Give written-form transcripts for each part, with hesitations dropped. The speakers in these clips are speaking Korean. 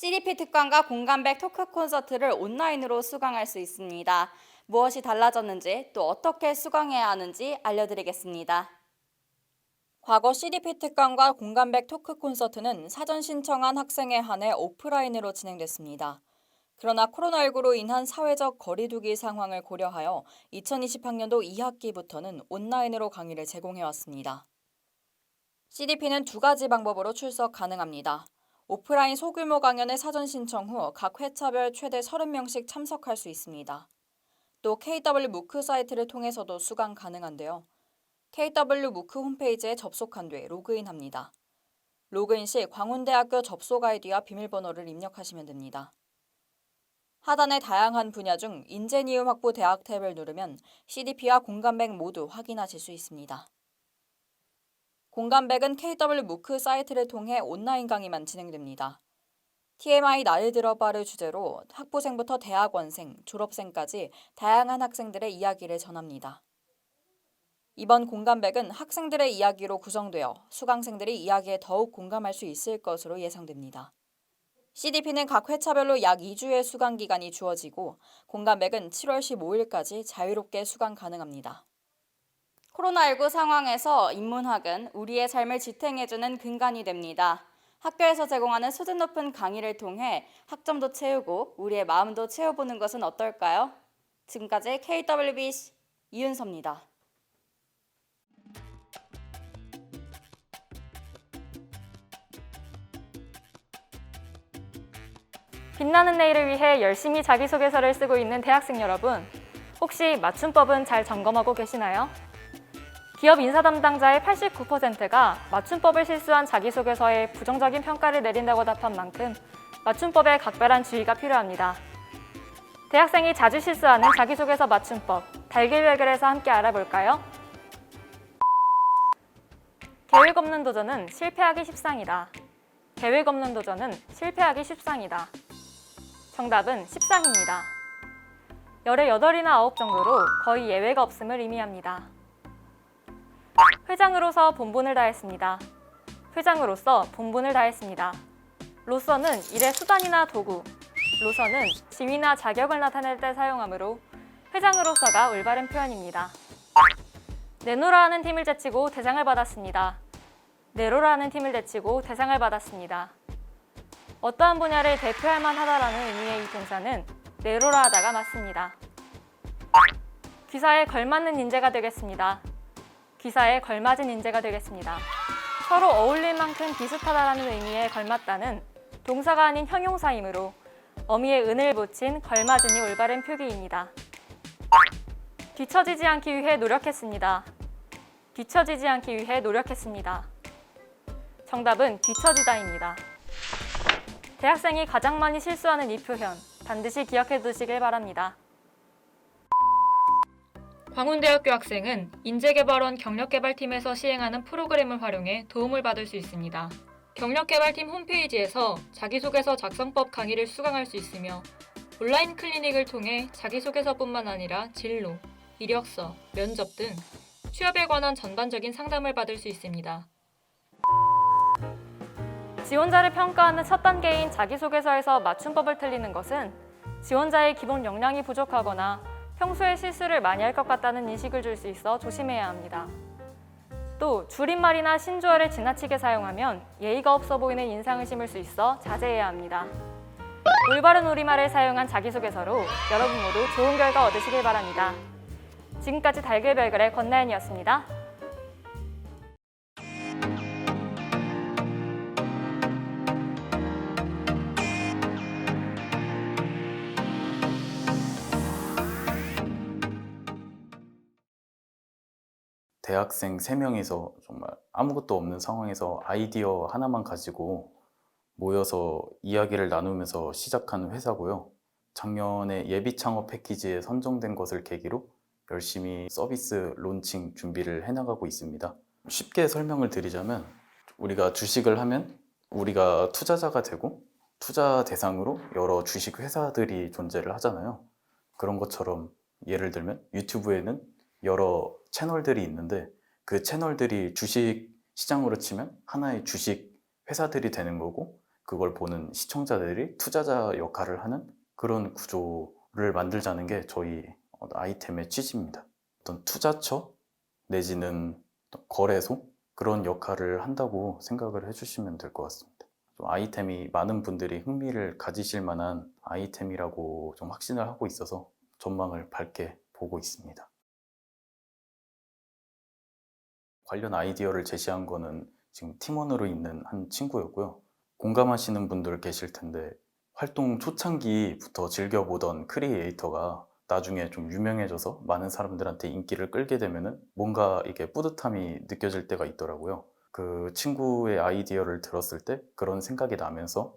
CDP 특강과 공감백 토크 콘서트를 온라인으로 수강할 수 있습니다. 무엇이 달라졌는지 또 어떻게 수강해야 하는지 알려드리겠습니다. 과거 CDP 특강과 공감백 토크 콘서트는 사전 신청한 학생에 한해 오프라인으로 진행됐습니다. 그러나 코로나19로 인한 사회적 거리두기 상황을 고려하여 2020학년도 2학기부터는 온라인으로 강의를 제공해왔습니다. CDP는 두 가지 방법으로 출석 가능합니다. 오프라인 소규모 강연에 사전 신청 후 각 회차별 최대 30명씩 참석할 수 있습니다. 또 KW 무크 사이트를 통해서도 수강 가능한데요. KW 무크 홈페이지에 접속한 뒤 로그인합니다. 로그인 시 광운대학교 접속 아이디와 비밀번호를 입력하시면 됩니다. 하단의 다양한 분야 중 인재니움 확보 대학 탭을 누르면 CDP와 공감백 모두 확인하실 수 있습니다. 공감백은 KW 무크 사이트를 통해 온라인 강의만 진행됩니다. TMI 나이 들어봐를 주제로 학부생부터 대학원생, 졸업생까지 다양한 학생들의 이야기를 전합니다. 이번 공감백은 학생들의 이야기로 구성되어 수강생들이 이야기에 더욱 공감할 수 있을 것으로 예상됩니다. CDP는 각 회차별로 약 2주의 수강 기간이 주어지고 공감백은 7월 15일까지 자유롭게 수강 가능합니다. 코로나19 상황에서 인문학은 우리의 삶을 지탱해주는 근간이 됩니다. 학교에서 제공하는 수준 높은 강의를 통해 학점도 채우고 우리의 마음도 채워보는 것은 어떨까요? 지금까지 KWBC 이윤서입니다. 빛나는 내일을 위해 열심히 자기소개서를 쓰고 있는 대학생 여러분, 혹시 맞춤법은 잘 점검하고 계시나요? 기업 인사 담당자의 89%가 맞춤법을 실수한 자기소개서에 부정적인 평가를 내린다고 답한 만큼 맞춤법에 각별한 주의가 필요합니다. 대학생이 자주 실수하는 자기소개서 맞춤법, 달길별글에서 함께 알아볼까요? 계획 없는 도전은 실패하기 십상이다. 계획 없는 도전은 실패하기 십상이다. 정답은 십상입니다. 열의 8이나 9 정도로 거의 예외가 없음을 의미합니다. 회장으로서 본분을 다했습니다. 회장으로서 본분을 다했습니다. 로서는 일의 수단이나 도구, 로서는 지위나 자격을 나타낼 때 사용하므로 회장으로서가 올바른 표현입니다. 내노라 하는 팀을 제치고 대상을 받았습니다. 내로라 하는 팀을 제치고 대상을 받았습니다. 어떠한 분야를 대표할 만하다라는 의미의 이 동사는 내로라 하다가 맞습니다. 귀사에 걸맞는 인재가 되겠습니다. 귀사에 걸맞은 인재가 되겠습니다. 서로 어울릴 만큼 비슷하다라는 의미의 걸맞다는 동사가 아닌 형용사이므로 어미의 은을 붙인 걸맞은이 올바른 표기입니다. 뒤처지지 않기 위해 노력했습니다. 뒤처지지 않기 위해 노력했습니다. 정답은 뒤처지다입니다. 대학생이 가장 많이 실수하는 이 표현, 반드시 기억해 두시길 바랍니다. 광운대학교 학생은 인재개발원 경력개발팀에서 시행하는 프로그램을 활용해 도움을 받을 수 있습니다. 경력개발팀 홈페이지에서 자기소개서 작성법 강의를 수강할 수 있으며 온라인 클리닉을 통해 자기소개서뿐만 아니라 진로, 이력서, 면접 등 취업에 관한 전반적인 상담을 받을 수 있습니다. 지원자를 평가하는 첫 단계인 자기소개서에서 맞춤법을 틀리는 것은 지원자의 기본 역량이 부족하거나 평소에 실수를 많이 할 것 같다는 인식을 줄 수 있어 조심해야 합니다. 또 줄임말이나 신조어를 지나치게 사용하면 예의가 없어 보이는 인상을 심을 수 있어 자제해야 합니다. 올바른 우리말을 사용한 자기소개서로 여러분 모두 좋은 결과 얻으시길 바랍니다. 지금까지 달글별글의 권나연이었습니다. 대학생 3명이서 정말 아무것도 없는 상황에서 아이디어 하나만 가지고 모여서 이야기를 나누면서 시작한 회사고요. 작년에 예비 창업 패키지에 선정된 것을 계기로 열심히 서비스 론칭 준비를 해나가고 있습니다. 쉽게 설명을 드리자면 우리가 주식을 하면 우리가 투자자가 되고 투자 대상으로 여러 주식 회사들이 존재를 하잖아요. 그런 것처럼 예를 들면 유튜브에는 여러 채널들이 있는데 그 채널들이 주식 시장으로 치면 하나의 주식 회사들이 되는 거고 그걸 보는 시청자들이 투자자 역할을 하는 그런 구조를 만들자는 게 저희 아이템의 취지입니다. 어떤 투자처 내지는 어떤 거래소 그런 역할을 한다고 생각을 해주시면 될 것 같습니다. 좀 아이템이 많은 분들이 흥미를 가지실 만한 아이템이라고 좀 확신을 하고 있어서 전망을 밝게 보고 있습니다. 관련 아이디어를 제시한 거는 지금 팀원으로 있는 한 친구였고요. 공감하시는 분들 계실 텐데 활동 초창기부터 즐겨보던 크리에이터가 나중에 좀 유명해져서 많은 사람들한테 인기를 끌게 되면은 뭔가 이게 뿌듯함이 느껴질 때가 있더라고요. 그 친구의 아이디어를 들었을 때 그런 생각이 나면서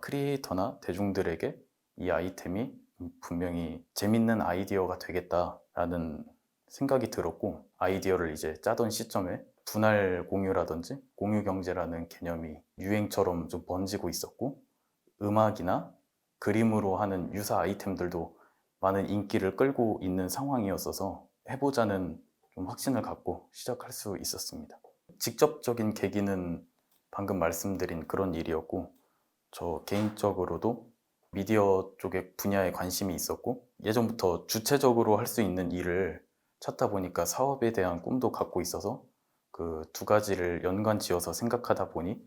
크리에이터나 대중들에게 이 아이템이 분명히 재밌는 아이디어가 되겠다라는 생각이 들었고, 아이디어를 이제 짜던 시점에 분할 공유라든지 공유 경제라는 개념이 유행처럼 좀 번지고 있었고, 음악이나 그림으로 하는 유사 아이템들도 많은 인기를 끌고 있는 상황이었어서 해보자는 좀 확신을 갖고 시작할 수 있었습니다. 직접적인 계기는 방금 말씀드린 그런 일이었고, 저 개인적으로도 미디어 쪽의 분야에 관심이 있었고, 예전부터 주체적으로 할 수 있는 일을 찾다 보니까 사업에 대한 꿈도 갖고 있어서 그 두 가지를 연관 지어서 생각하다 보니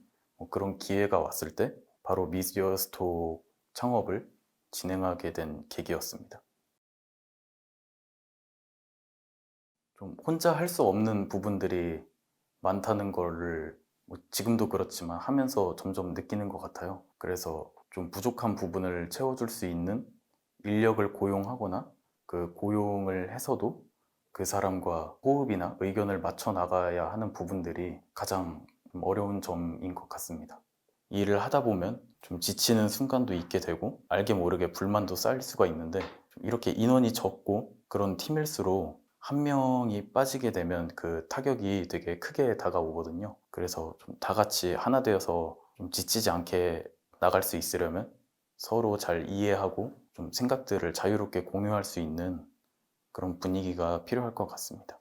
그런 기회가 왔을 때 바로 미디어 스토어 창업을 진행하게 된 계기였습니다. 좀 혼자 할 수 없는 부분들이 많다는 거를 지금도 그렇지만 하면서 점점 느끼는 것 같아요. 그래서 좀 부족한 부분을 채워줄 수 있는 인력을 고용하거나 그 고용을 해서도 그 사람과 호흡이나 의견을 맞춰 나가야 하는 부분들이 가장 좀 어려운 점인 것 같습니다. 이 일을 하다 보면 좀 지치는 순간도 있게 되고 알게 모르게 불만도 쌓일 수가 있는데, 좀 이렇게 인원이 적고 그런 팀일수록 한 명이 빠지게 되면 그 타격이 되게 크게 다가오거든요. 그래서 좀 다 같이 하나 되어서 좀 지치지 않게 나갈 수 있으려면 서로 잘 이해하고 좀 생각들을 자유롭게 공유할 수 있는 그런 분위기가 필요할 것 같습니다.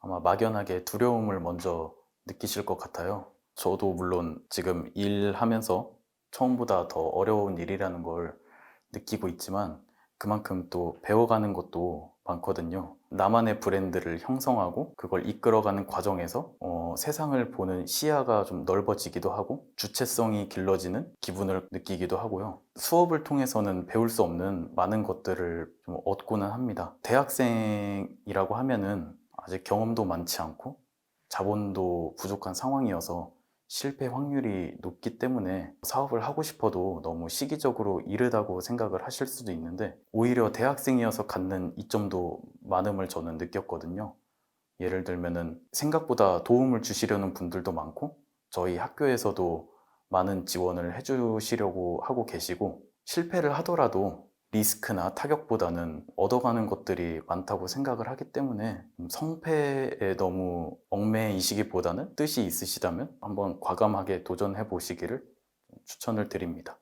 아마 막연하게 두려움을 먼저 느끼실 것 같아요. 저도 물론 지금 일하면서 처음보다 더 어려운 일이라는 걸 느끼고 있지만 그만큼 또 배워가는 것도 많거든요. 나만의 브랜드를 형성하고 그걸 이끌어가는 과정에서 세상을 보는 시야가 좀 넓어지기도 하고 주체성이 길러지는 기분을 느끼기도 하고요. 수업을 통해서는 배울 수 없는 많은 것들을 좀 얻고는 합니다. 대학생이라고 하면은 아직 경험도 많지 않고 자본도 부족한 상황이어서 실패 확률이 높기 때문에 사업을 하고 싶어도 너무 시기적으로 이르다고 생각을 하실 수도 있는데, 오히려 대학생이어서 갖는 이점도 많음을 저는 느꼈거든요. 예를 들면은 생각보다 도움을 주시려는 분들도 많고 저희 학교에서도 많은 지원을 해주시려고 하고 계시고, 실패를 하더라도 리스크나 타격보다는 얻어가는 것들이 많다고 생각을 하기 때문에 성패에 너무 얽매이시기보다는 뜻이 있으시다면 한번 과감하게 도전해 보시기를 추천을 드립니다.